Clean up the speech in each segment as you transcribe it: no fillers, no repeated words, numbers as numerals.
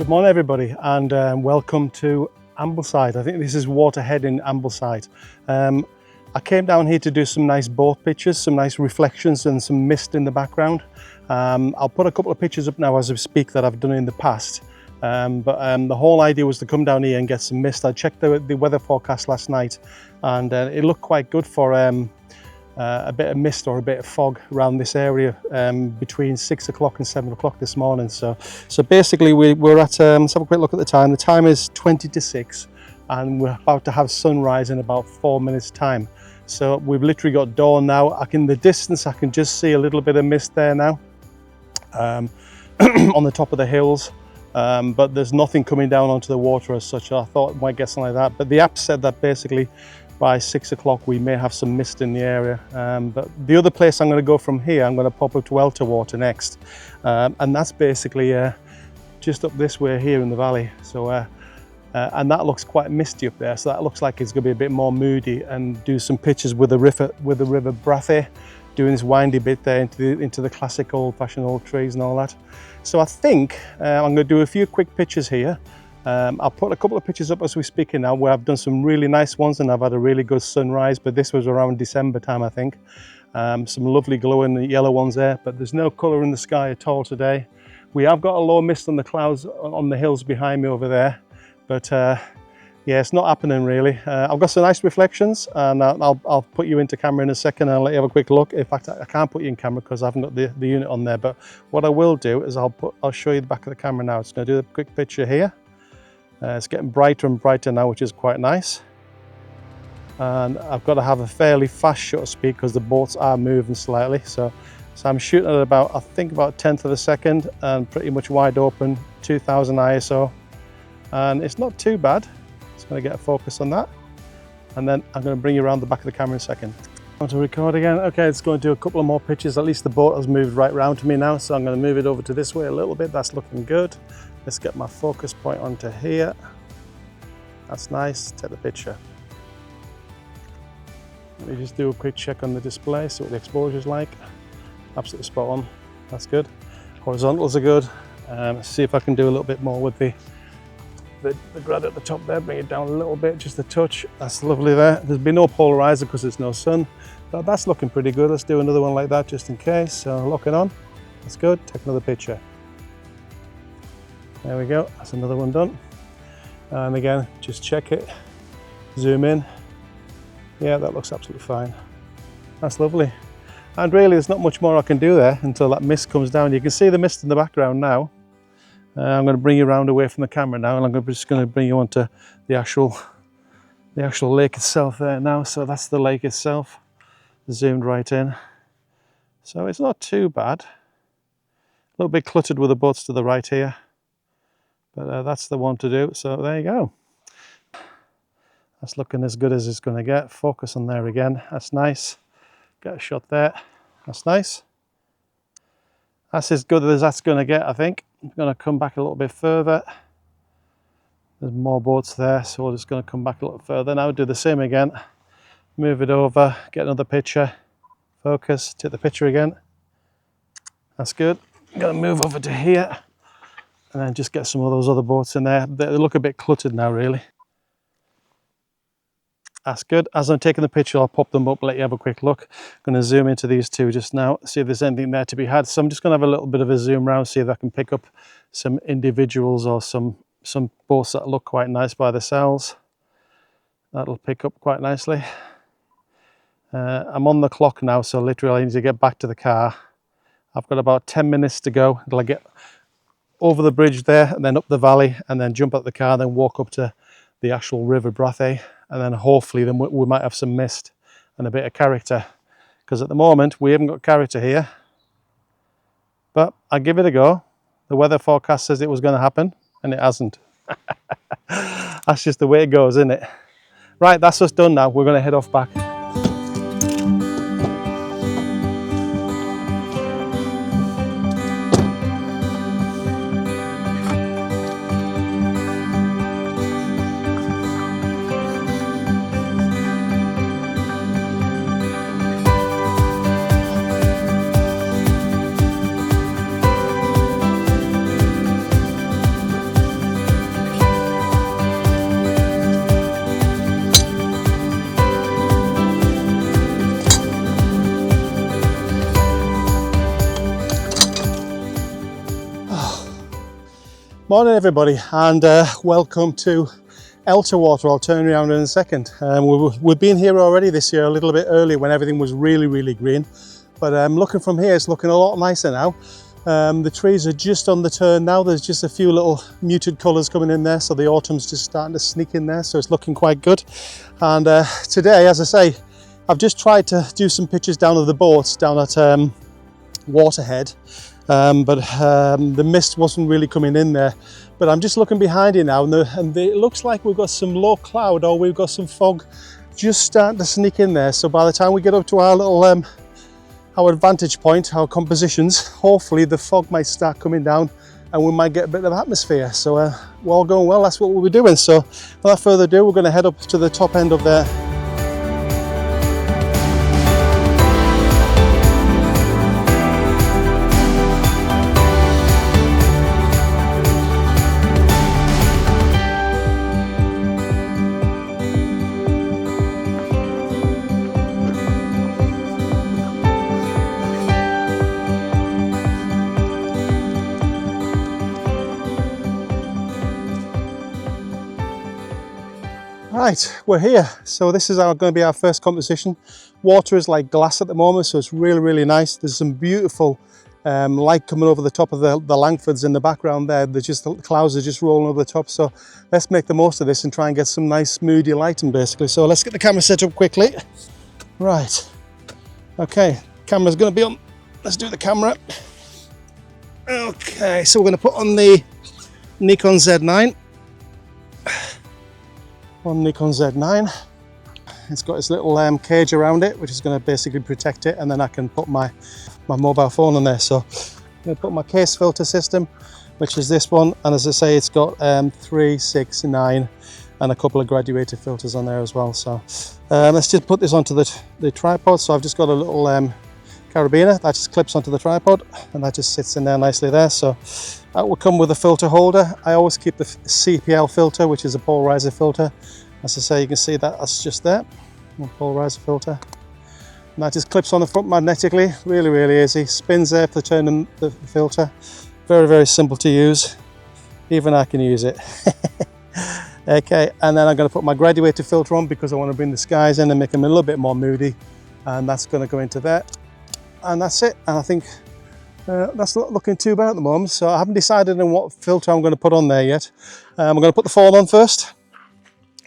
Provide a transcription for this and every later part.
Good morning everybody, and welcome to Ambleside. I think this is Waterhead in Ambleside. I came down here to do some nice boat pictures, some nice reflections and some mist in the background. I'll put a couple of pictures up now as we speak that I've done in the past. The whole idea was to come down here and get some mist. I checked the weather forecast last night, and it looked quite good for a bit of mist or a bit of fog around this area between 6 o'clock and 7 o'clock this morning. So basically we're at, let's have a quick look at the time. The time is 20 to 6 and we're about to have sunrise in about 4 minutes time. So we've literally got dawn now. In the distance I can just see a little bit of mist there now on the top of the hills, but there's nothing coming down onto the water as such. I thought it might get something like that, but the app said that basically by 6 o'clock we may have some mist in the area. But the other place I'm going to go from here, I'm going to pop up to Elterwater next, and that's basically just up this way here in the valley. So and that looks quite misty up there, so that looks like it's going to be a bit more moody, and do some pictures with the river Brathay, doing this windy bit there into the classic old-fashioned old trees and all that. So I think I'm going to do a few quick pictures here. I'll put a couple of pictures up as we're speaking now where I've done some really nice ones and I've had a really good sunrise, but this was around December time I think. Some lovely glowing yellow ones there, but there's no colour in the sky at all today. We have got a low mist on the clouds on the hills behind me over there, but yeah, it's not happening really. I've got some nice reflections, and I'll put you into camera in a second and I'll let you have a quick look. In fact, I can't put you in camera because I haven't got the unit on there, but what I will do is I'll show you the back of the camera now. It's going to do a quick picture here. It's getting brighter and brighter now, which is quite nice. And I've got to have a fairly fast shutter speed because the boats are moving slightly. So I'm shooting at about, I think about a tenth of a second, and pretty much wide open, 2000 ISO. And it's not too bad. Just going to get a focus on that. And then I'm going to bring you around the back of the camera in a second. On to record again. Okay, it's going to do a couple of more pictures. At least the boat has moved right round to me now. So I'm going to move it over to this way a little bit. That's looking good. Let's get my focus point onto here. That's nice. Take the picture. Let me just do a quick check on the display, see what the exposure is like. Absolutely spot on. That's good. Horizontals are good. See if I can do a little bit more with the grad at the top there. Bring it down a little bit, just a touch. That's lovely there. There's been no polarizer because there's no sun, but that's looking pretty good. Let's do another one like that just in case. So lock it on. That's good. Take another picture. There we go, that's another one done. And again, just check it, zoom in. Yeah, that looks absolutely fine. That's lovely. And really, there's not much more I can do there until that mist comes down. You can see the mist in the background now. I'm going to bring you around away from the camera now, and I'm just going to bring you onto the actual lake itself there now. So that's the lake itself, zoomed right in. So it's not too bad. A little bit cluttered with the boats to the right here. But that's the one to do, so there you go. That's looking as good as it's going to get. Focus on there again, that's nice. Get a shot there, that's nice. That's as good as that's going to get, I think. I'm going to come back a little bit further. There's more boats there, so we're just going to come back a little further. Now do the same again. Move it over, get another picture. Focus, take the picture again. That's good. I'm going to move over to here. And then just get some of those other boats in there. They look a bit cluttered now, really. That's good. As I'm taking the picture, I'll pop them up, let you have a quick look. I'm going to zoom into these two just now, see if there's anything there to be had. So I'm just going to have a little bit of a zoom around, see if I can pick up some individuals or some boats that look quite nice by themselves. That'll pick up quite nicely. I'm on the clock now, so literally I need to get back to the car. I've got about 10 minutes to go until I get over the bridge there and then up the valley and then jump out the car, then walk up to the actual river Brathay, and then hopefully then we might have some mist and a bit of character, because at the moment we haven't got character here, but I'll give it a go. The weather forecast says it was going to happen and it hasn't. That's just the way it goes, isn't it? Right, that's us done now. We're going to head off back. Morning everybody, and welcome to Elterwater. I'll turn around in a second. We've been here already this year, a little bit early when everything was really green, but looking from here it's looking a lot nicer now. The trees are just on the turn now. There's just a few little muted colours coming in there, so the autumn's just starting to sneak in there, so it's looking quite good. And today, as I say, I've just tried to do some pictures down of the boats down at Waterhead, but the mist wasn't really coming in there. But I'm just looking behind you now, and it looks like we've got some low cloud, or we've got some fog just starting to sneak in there. So by the time we get up to our little our vantage point, our compositions, hopefully the fog might start coming down and we might get a bit of atmosphere. So we're all going well, that's what we'll be doing. So without further ado, we're going to head up to the top end of there. Right, we're here. So this is going to be our first composition. Water is like glass at the moment, so it's really nice. There's some beautiful light coming over the top of the Langfords in the background there. The clouds are just rolling over the top. So let's make the most of this and try and get some nice moody lighting basically. So let's get the camera set up quickly. Right, okay, camera's going to be on. Let's do the camera. Okay, so we're going to put on the Nikon Z9. On Nikon Z9. It's got its little cage around it, which is going to basically protect it, and then I can put my mobile phone on there. So I'm going to put my case filter system, which is this one, and as I say, it's got 3, 6, 9 and a couple of graduated filters on there as well. So let's just put this onto the tripod. So I've just got a little carabiner that just clips onto the tripod, and that just sits in there nicely there. So that will come with a filter holder. I always keep the CPL filter, which is a polarizer filter. As I say, you can see that that's just there, a polarizer filter. And that just clips on the front magnetically, really easy. Spins there for turning the filter. Very simple to use. Even I can use it. Okay, and then I'm going to put my graduated filter on because I want to bring the skies in and make them a little bit more moody. And that's going to go into there. And that's it. And I think that's not looking too bad at the moment. So I haven't decided on what filter I'm going to put on there yet. I'm going to put the phone on first,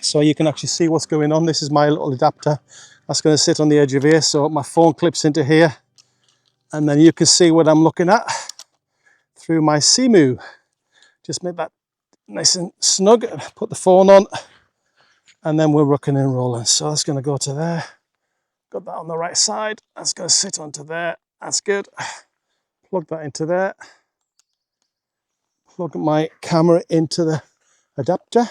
so you can actually see what's going on. This is my little adapter that's going to sit on the edge of here, so my phone clips into here, and then you can see what I'm looking at through my Simu. Just make that nice and snug, put the phone on, and then we're rocking and rolling. So that's going to go to there. Got that on the right side. That's going to sit onto there. That's good. Plug that into there. Plug my camera into the adapter.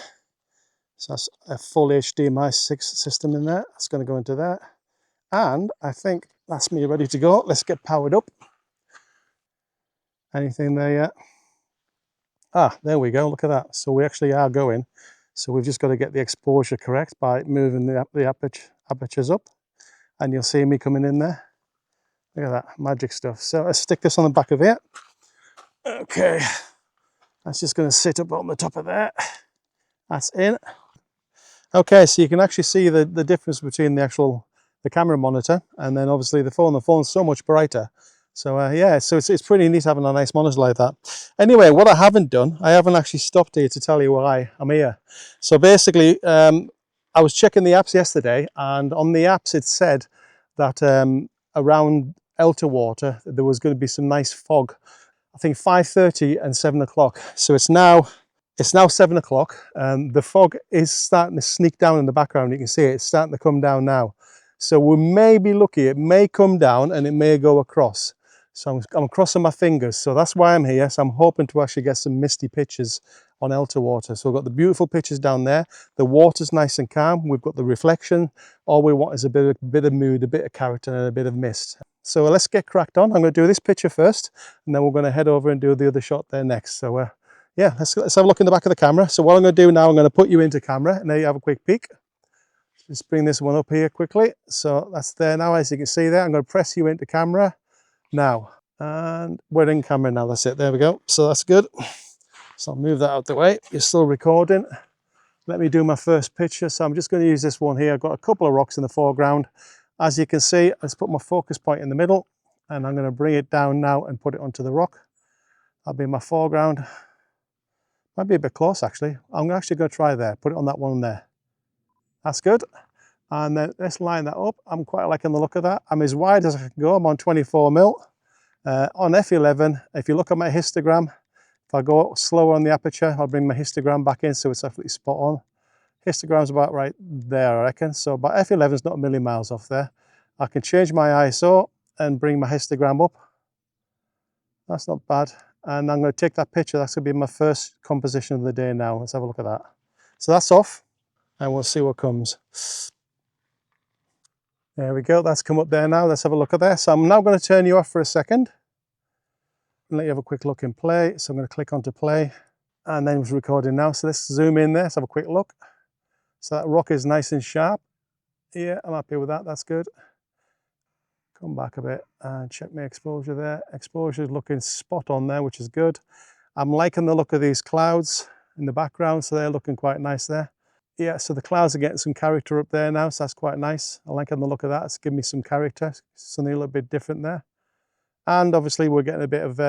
So that's a full HDMI 6 system in there. That's going to go into there. And I think that's me ready to go. Let's get powered up. Anything there yet? Ah, there we go. Look at that. So we actually are going. So we've just got to get the exposure correct by moving the apertures up. And you'll see me coming in there. Look at that, magic stuff. So let's stick this on the back of it. Okay, that's just going to sit up on the top of there. That's in. Okay, so you can actually see the difference between the camera monitor and then obviously the phone. The phone's so much brighter. So yeah, so it's pretty neat having a nice monitor like that. Anyway, what I haven't done, I haven't actually stopped here to tell you why I'm here. So basically, I was checking the apps yesterday, and on the apps it said that around Elterwater there was going to be some nice fog. I think 5:30 and 7 o'clock. So it's now 7 o'clock, and the fog is starting to sneak down in the background. You can see it's starting to come down now. So we may be lucky. It may come down and it may go across. So I'm crossing my fingers. So that's why I'm here. So I'm hoping to actually get some misty pictures on Elterwater. So we've got the beautiful pictures down there. The water's nice and calm. We've got the reflection. All we want is a bit of mood, a bit of character, and a bit of mist. So let's get cracked on. I'm going to do this picture first, and then we're going to head over and do the other shot there next. So yeah, let's have a look in the back of the camera. So what I'm going to do now, I'm going to put you into camera, and there you have a quick peek. Just bring this one up here quickly. So that's there now, as you can see there. I'm going to press you into camera now. And we're in camera now, that's it. There we go. So that's good. So I'll move that out the way. You're still recording. Let me do my first picture. So I'm just going to use this one here. I've got a couple of rocks in the foreground. As you can see, let's put my focus point in the middle, and I'm going to bring it down now and put it onto the rock. That'll be my foreground. Might be a bit close actually. I'm actually going to try there. Put it on that one there. That's good. And then let's line that up. I'm quite liking the look of that. I'm as wide as I can go. I'm on 24mm. On f11, if you look at my histogram, if I go slower on the aperture, I'll bring my histogram back in so it's absolutely spot on. Histogram's about right there, I reckon. So about f11 is not a million miles off there. I can change my ISO and bring my histogram up. That's not bad. And I'm going to take that picture. That's going to be my first composition of the day now. Let's have a look at that. So that's off, and we'll see what comes. There we go. That's come up there now. Let's have a look at that. So I'm now going to turn you off for a second and let you have a quick look in play. So I'm going to click onto play, and then it's recording now. So let's zoom in there. Let's have a quick look. So that rock is nice and sharp. Yeah, I'm happy with that. That's good. Come back a bit and check my exposure there. Exposure is looking spot on there, which is good. I'm liking the look of these clouds in the background, so they're looking quite nice there. Yeah, so the clouds are getting some character up there now, so that's quite nice. I like the look of that. It's giving me some character, something a little bit different there. And obviously we're getting a bit of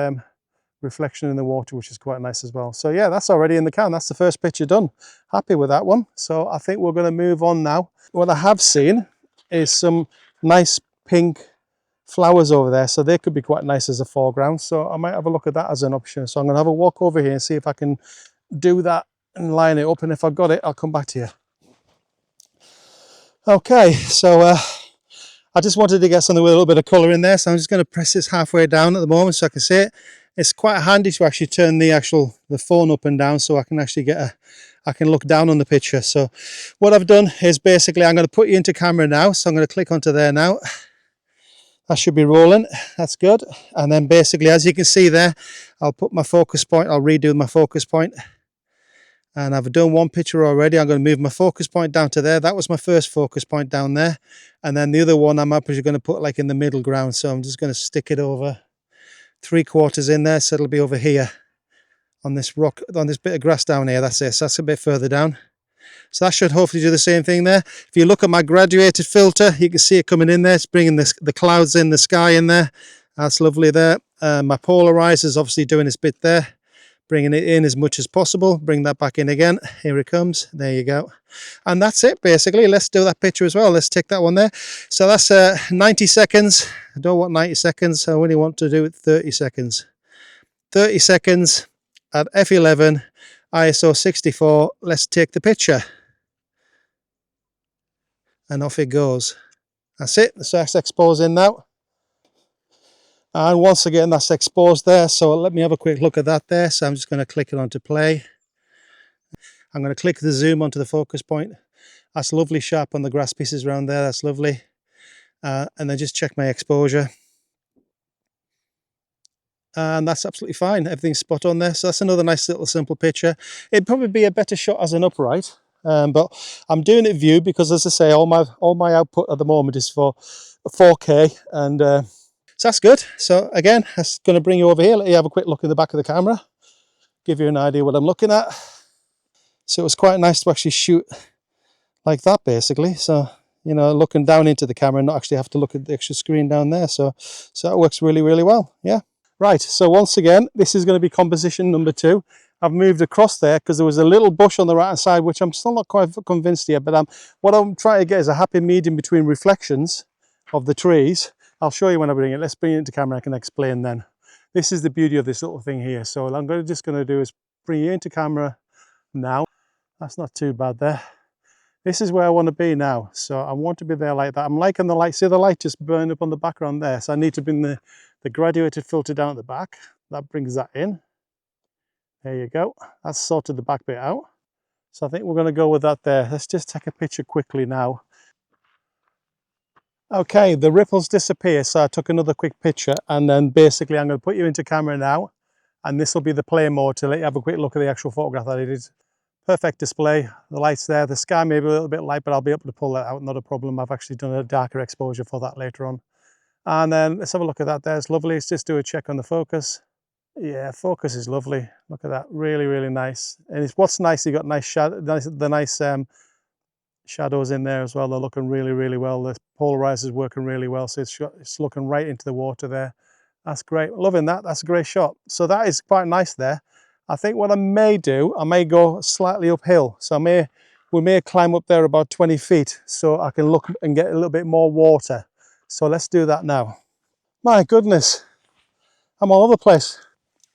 reflection in the water, which is quite nice as well. So yeah, that's already in the can. That's the first picture done. Happy with that one. So I think we're going to move on now. What I have seen is some nice pink flowers over there, so they could be quite nice as a foreground. So I might have a look at that as an option. So I'm going to have a walk over here and see if I can do that and line it up, and if I've got it, I'll come back to you. Okay, so I just wanted to get something with a little bit of colour in there, so I'm just going to press this halfway down at the moment so I can see it. It's quite handy to actually turn the phone up and down, so I can actually I can look down on the picture. So what I've done is basically I'm going to put you into camera now, so I'm going to click onto there now. That should be rolling. That's good. And then basically, as you can see there, I'll put my focus point. I'll redo my focus point. And I've done one picture already. I'm going to move my focus point down to there. That was my first focus point down there. And then the other one I'm actually going to put like in the middle ground. So I'm just going to stick it over 3/4 in there. So it'll be over here on this rock, on this bit of grass down here. That's it. So that's a bit further down. So that should hopefully do the same thing there. If you look at my graduated filter, you can see it coming in there. It's bringing the clouds in, the sky in there. That's lovely there. My polarizer is obviously doing its bit there, bringing it in as much as possible. Bring that back in again. Here it comes. There you go. And that's it basically. Let's do that picture as well. Let's take that one there. So that's 90 seconds. I don't want 90 seconds. I only want to do it 30 seconds. 30 seconds at f11, ISO 64. Let's take the picture. And off it goes. That's it. So that's exposing now. And once again, that's exposed there. So let me have a quick look at that there. So I'm just going to click it onto play. I'm going to click the zoom onto the focus point. That's lovely sharp on the grass pieces around there. That's lovely. And then just check my exposure. And that's absolutely fine. Everything's spot on there. So that's another nice little simple picture. It'd probably be a better shot as an upright. But I'm doing it view because, as I say, all my output at the moment is for 4K, and so that's good. So again, that's going to bring you over here. Let you have a quick look in the back of the camera, give you an idea what I'm looking at. So it was quite nice to actually shoot like that, basically. So you know, looking down into the camera and not actually have to look at the extra screen down there. So that works really, really well. Yeah. Right. So once again, this is going to be composition number 2. I've moved across there because there was a little bush on the right hand side, which I'm still not quite convinced yet, but what I'm trying to get is a happy medium between reflections of the trees. I'll show you when I bring it. Let's bring it into camera. I can explain then. This is the beauty of this little thing here. So I'm just going to do is bring you into camera now. That's not too bad there. This is where I want to be now. So I want to be there like that. I'm liking the light. See the light just burned up on the background there. So I need to bring the graduated filter down at the back. That brings that in. There you go. That's sorted the back bit out. So I think we're going to go with that there. Let's just take a picture quickly now. Okay, the ripples disappear. So I took another quick picture, and then basically I'm going to put you into camera now, and this will be the play mode to let you have a quick look at the actual photograph that I did. Perfect display. The light's there. The sky may be a little bit light, but I'll be able to pull that out. Not a problem. I've actually done a darker exposure for that later on. And then let's have a look at that there. It's lovely. Let's just do a check on the focus. Yeah, focus is lovely. Look at that, really, really nice. And it's what's nice, you got nice shadow, nice shadows in there as well. They're looking really, really well. The polarizer's working really well, so it's looking right into the water there. That's great, loving that. That's a great shot. So that is quite nice there. I think what I may do, I may go slightly uphill. So we may climb up there about 20 feet so I can look and get a little bit more water. So let's do that now. My goodness, I'm all over the place.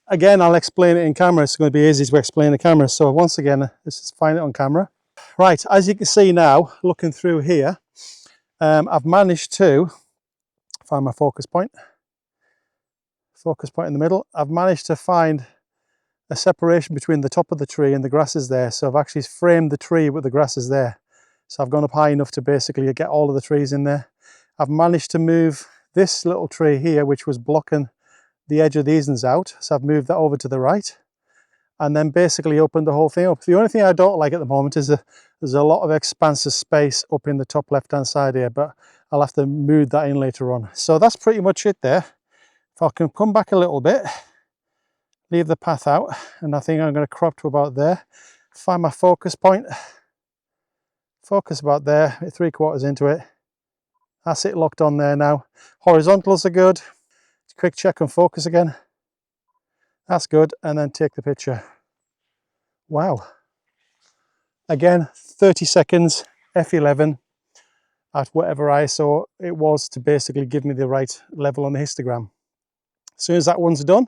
Again, I'll explain it in camera. It's going to be easy to explain the camera. So once again, let's just find it on camera. Right, as you can see now, looking through here, I've managed to find my focus point in the middle. I've managed to find a separation between the top of the tree and the grasses there. So I've actually framed the tree with the grasses there. So I've gone up high enough to basically get all of the trees in there. I've managed to move this little tree here, which was blocking the edge of these ones out. So I've moved that over to the right and then basically opened the whole thing up. The only thing I don't like at the moment is there's a lot of expansive space up in the top left hand side here, but I'll have to move that in later on. So that's pretty much it there. If I can come back a little bit, leave the path out, and I think I'm going to crop to about there, find my focus point, focus about there, 3/4 into it. That's it, locked on there now. Horizontals are good. Quick check and focus again. That's good, and then take the picture. Wow. Again, 30 seconds, f11 at whatever ISO it was to basically give me the right level on the histogram. As soon as that one's done,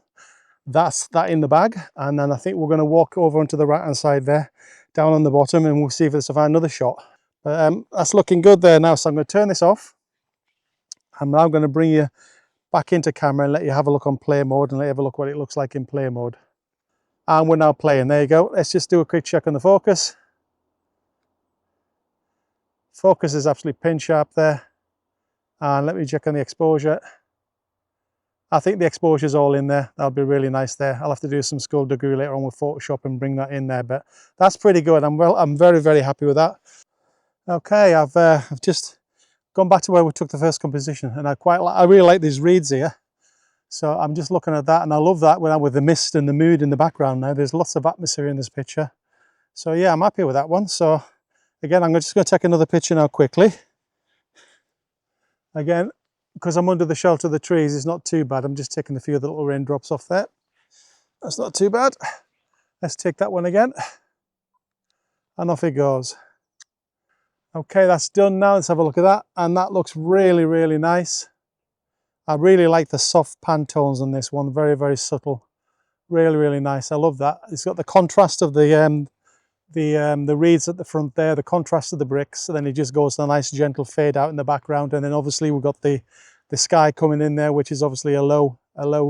that's that in the bag, and then I think we're going to walk over onto the right hand side there, down on the bottom, and we'll see if there's find another shot. But that's looking good there now, so I'm going to turn this off. I'm now going to bring you back into camera and let you have a look on play mode and let you have a look what it looks like in play mode. And we're now playing. There you go. Let's just do a quick check on the focus. Focus is absolutely pin sharp there. And let me check on the exposure. I think the exposure is all in there. That'll be really nice there. I'll have to do some skullduggery later on with Photoshop and bring that in there, but that's pretty good. I'm very, very happy with that. Okay, I've just gone back to where we took the first composition, and I really like these reeds here. So I'm just looking at that, and I love that with the mist and the mood in the background now. There's lots of atmosphere in this picture. So yeah, I'm happy with that one. So again, I'm just going to take another picture now quickly. Again, because I'm under the shelter of the trees, it's not too bad. I'm just taking a few of the little raindrops off there. That's not too bad. Let's take that one again. And off it goes. Okay, that's done now. Let's have a look at that. And that looks really, really nice. I really like the soft Pantones on this one. Very, very subtle. Really, really nice. I love that. It's got the contrast of the reeds at the front there, the contrast of the bricks, and then it just goes to a nice gentle fade out in the background. And then obviously we've got the sky coming in there, which is obviously a low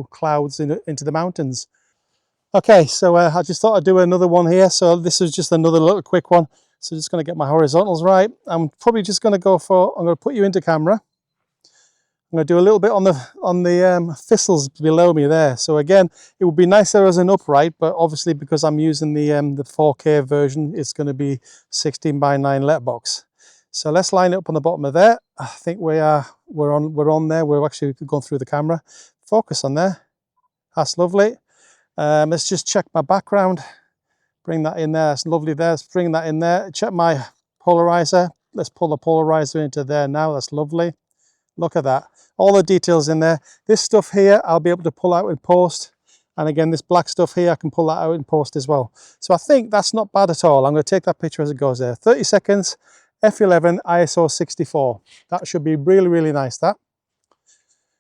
clouds into the mountains. Okay, so I just thought I'd do another one here. So this is just another little quick one. So just going to get my horizontals right. I'm probably just going to go for, I'm going to put you into camera. I'm going to do a little bit on the thistles below me there. So again, it would be nicer as an upright, but obviously because I'm using the 4K version, it's going to be 16:9 letterbox. So let's line it up on the bottom of there. I think we're on there. We're actually going through the camera. Focus on there. That's lovely. Let's just check my background. Bring that in there. That's lovely there. Let's bring that in there. Check my polarizer. Let's pull the polarizer into there now. That's lovely. Look at that. All the details in there. This stuff here, I'll be able to pull out in post. And again, this black stuff here, I can pull that out in post as well. So I think that's not bad at all. I'm going to take that picture as it goes there. 30 seconds, f11, ISO 64. That should be really, really nice, that.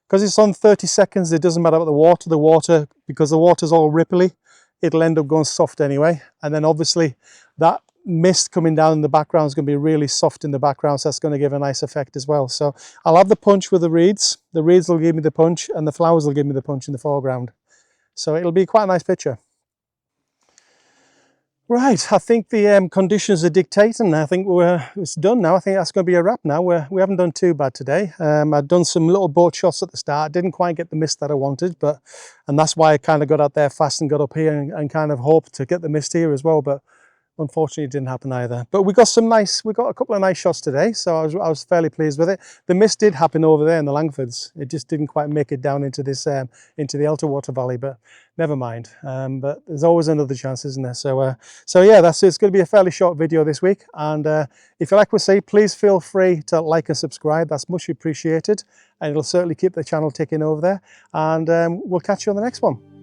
Because it's on 30 seconds, it doesn't matter about the water. The water, because the water's all ripply, it'll end up going soft anyway. And then obviously that mist coming down in the background is going to be really soft in the background, so that's going to give a nice effect as well. So I'll have the punch with the reeds will give me the punch, and the flowers will give me the punch in the foreground. So it'll be quite a nice picture. Right, I think the conditions are dictating. I think it's done now. I think that's going to be a wrap now. We haven't done too bad today. I've done some little boat shots at the start. I didn't quite get the mist that I wanted, and that's why I kind of got out there fast and got up here and kind of hoped to get the mist here as well. But unfortunately it didn't happen either. But we got a couple of nice shots today, so I was fairly pleased with it. The mist did happen over there in the Langfords. It just didn't quite make it down into this into the Elterwater Valley, but never mind. But there's always another chance, isn't there? So yeah, it's going to be a fairly short video this week. And if you like what we say, please feel free to like and subscribe. That's much appreciated, and it'll certainly keep the channel ticking over there. And we'll catch you on the next one.